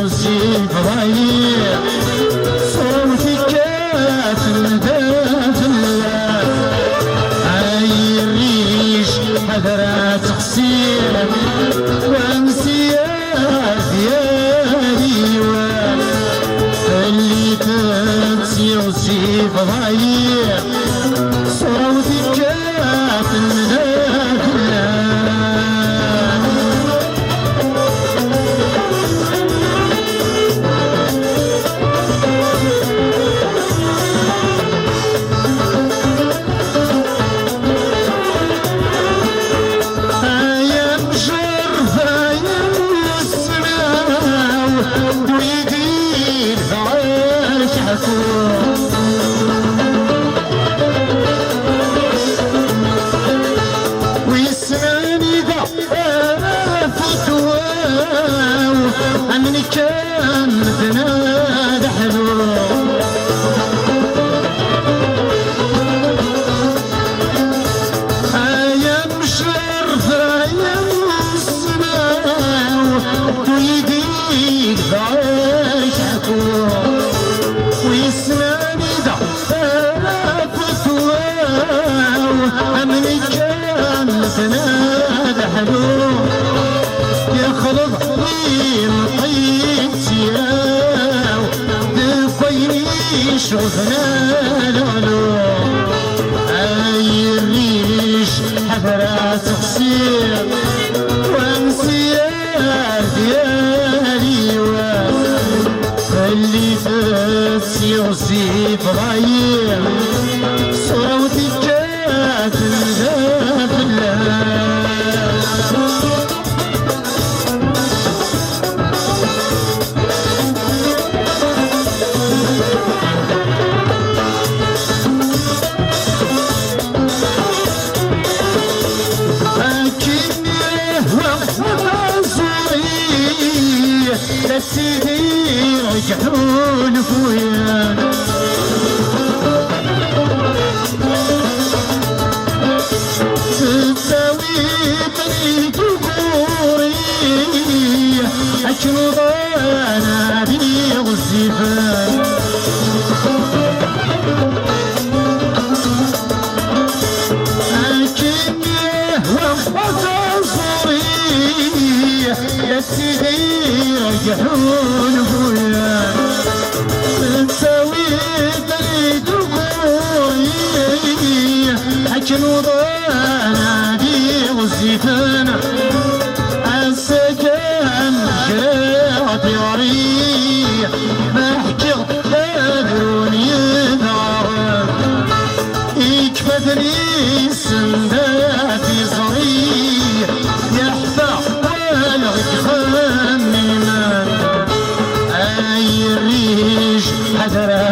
يوسف ضايع صوتك كاتم هاي الريش حذرات تقصير وامسيات ديالي اللي تنسي يوسف ضايع صوتك كاتم ويسمعني ذا فتوى أني كان تنادى حلو أيام شرفة أيام السماء ويديك ذاك حكوى ويسمعني ذا فتوى أني كان تنادى حلو يخلط لي مطيب سياو دفيني شوفنا لولو أي الريش حفرات تقصير وامسيار ديالي خلي فاس يوسف ضايع صوتي كاتم في الله سيدي رجعون خويا تساوي بني دبوري أكنو ضانا بني غزيفان أكني وفتا صوري يا سيدي رجعون خويا تساوي بني دبوري حكن وضانا دي وزيفان السكن جراتي وريح بحكي قادروني ذارب يكفتني السنداتي صريح يحفى والغي خميمان أي الريش حذرها